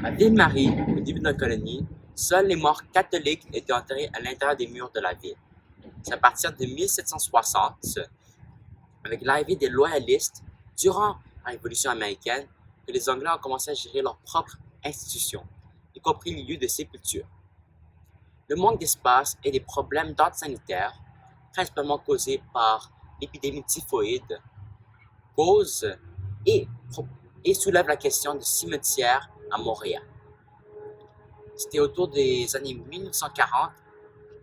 À Ville-Marie, au début de la colonie, seuls les morts catholiques étaient enterrés à l'intérieur des murs de la ville. C'est à partir de 1760, avec l'arrivée des loyalistes durant la Révolution américaine, que les Anglais ont commencé à gérer leurs propres institutions, y compris les lieux de sépulture. Le manque d'espace et des problèmes d'ordre sanitaire, principalement causés par l'épidémie typhoïde, cause et, et soulève la question du cimetière à Montréal. C'était autour des années 1940,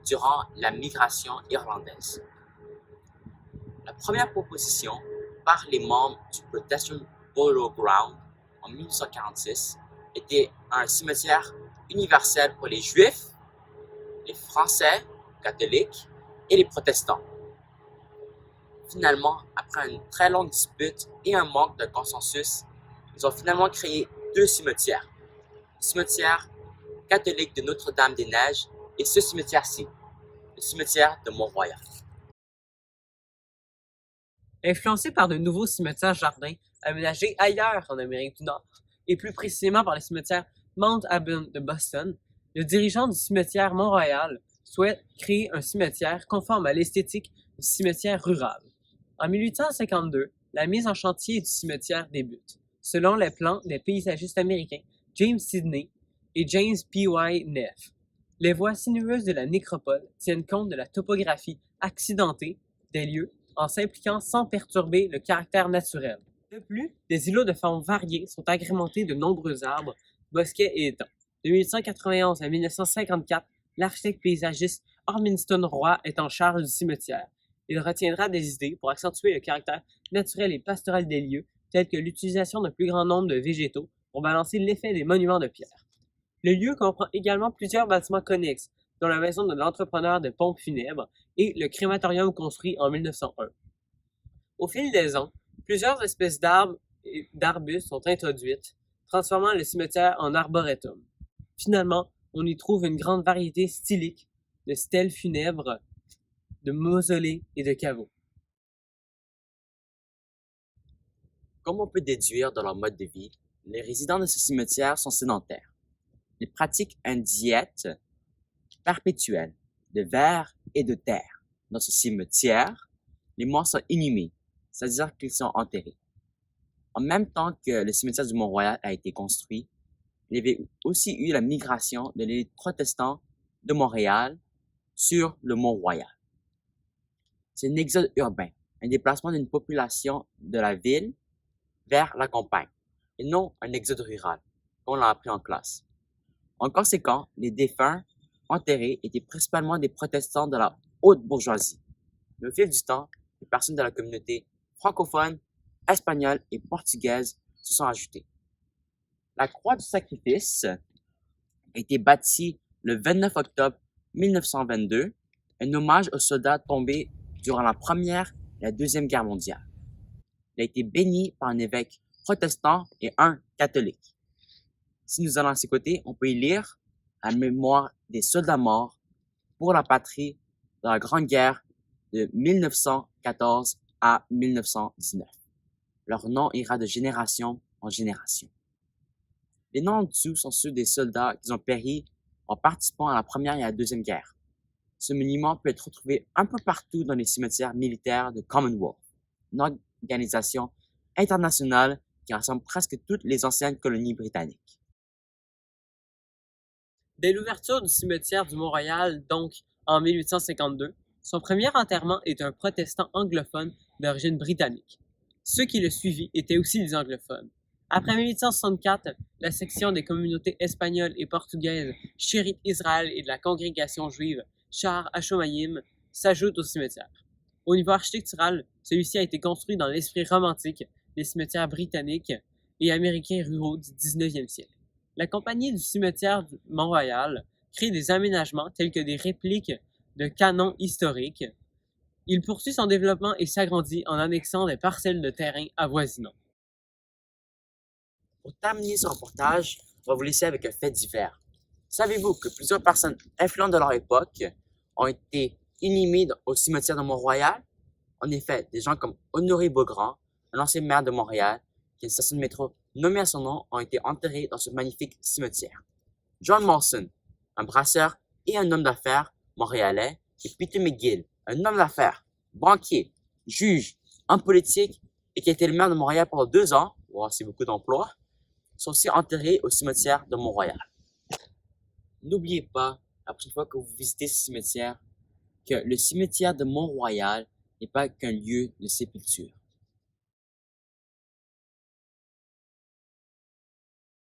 durant la migration irlandaise. La première proposition par les membres du Protestant Burial Ground en 1946 était un cimetière universel pour les Juifs, les Français catholiques et les protestants. Finalement, après une très longue dispute et un manque de consensus, ils ont finalement créé deux cimetières. Le cimetière catholique de Notre-Dame-des-Neiges et ce cimetière-ci, le cimetière de Mont-Royal. Influencé par de nouveaux cimetières-jardins aménagés ailleurs en Amérique du Nord, et plus précisément par le cimetière Mount Auburn de Boston, le dirigeant du cimetière Mont-Royal souhaite créer un cimetière conforme à l'esthétique du cimetière rural. En 1852, la mise en chantier du cimetière débute, selon les plans des paysagistes américains James Sidney et James P.Y. Neff. Les voies sinueuses de la nécropole tiennent compte de la topographie accidentée des lieux en s'impliquant sans perturber le caractère naturel. De plus, des îlots de formes variées sont agrémentés de nombreux arbres, bosquets et étangs. De 1891 à 1954, l'architecte paysagiste Ormiston Roy est en charge du cimetière. Il retiendra des idées pour accentuer le caractère naturel et pastoral des lieux, telles que l'utilisation d'un plus grand nombre de végétaux pour balancer l'effet des monuments de pierre. Le lieu comprend également plusieurs bâtiments connexes, dont la maison de l'entrepreneur de pompes funèbres et le crématorium construit en 1901. Au fil des ans, plusieurs espèces d'arbres et d'arbustes sont introduites, transformant le cimetière en arboretum. Finalement, on y trouve une grande variété stylique de stèles funèbres, de mausolées et de caveaux. Comme on peut déduire de leur mode de vie, les résidents de ce cimetière sont sédentaires. Ils pratiquent une diète perpétuelle de vers et de terre. Dans ce cimetière, les morts sont inhumés, c'est-à-dire qu'ils sont enterrés. En même temps que le cimetière du Mont-Royal a été construit, il y avait aussi eu la migration de l'élite protestante de Montréal sur le Mont-Royal. C'est un exode urbain, un déplacement d'une population de la ville vers la campagne, et non un exode rural, comme on l'a appris en classe. En conséquent, les défunts enterrés étaient principalement des protestants de la haute bourgeoisie. Mais au fil du temps, les personnes de la communauté francophone, espagnole et portugaise se sont ajoutées. La croix du sacrifice a été bâtie le 29 octobre 1922, un hommage aux soldats tombés durant la Première et la Deuxième Guerre mondiale. Il a été béni par un évêque protestant et un catholique. Si nous allons à ses côtés, on peut y lire la mémoire des soldats morts pour la patrie dans la Grande Guerre de 1914 à 1919. Leur nom ira de génération en génération. Les noms en dessous sont ceux des soldats qui ont péri en participant à la Première et à la Deuxième Guerre. Ce monument peut être retrouvé un peu partout dans les cimetières militaires de Commonwealth, une organisation internationale qui rassemble presque toutes les anciennes colonies britanniques. Dès l'ouverture du cimetière du Mont-Royal, donc en 1852, son premier enterrement est un protestant anglophone d'origine britannique. Ceux qui le suivirent étaient aussi des anglophones. Après 1864, la section des communautés espagnoles et portugaises Chérit Israël et de la congrégation juive Shar Hashomayim s'ajoute au cimetière. Au niveau architectural, celui-ci a été construit dans l'esprit romantique des cimetières britanniques et américains ruraux du 19e siècle. La compagnie du cimetière du Mont-Royal crée des aménagements tels que des répliques de canons historiques. Il poursuit son développement et s'agrandit en annexant des parcelles de terrain avoisinants. Pour terminer ce reportage, on va vous laisser avec un fait divers. Savez-vous que plusieurs personnes influentes de leur époque ont été inhumées au cimetière de Mont-Royal? En effet, des gens comme Honoré Beaugrand, un ancien maire de Montréal, qui a une station de métro nommés à son nom, ont été enterrés dans ce magnifique cimetière. John Molson, un brasseur et un homme d'affaires montréalais, et Peter McGill, un homme d'affaires, banquier, juge, homme politique et qui a été le maire de Montréal pendant 2 ans, wow, c'est beaucoup d'emplois, sont aussi enterrés au cimetière de Mont-Royal. N'oubliez pas, la prochaine fois que vous visitez ce cimetière, que le cimetière de Mont-Royal n'est pas qu'un lieu de sépulture.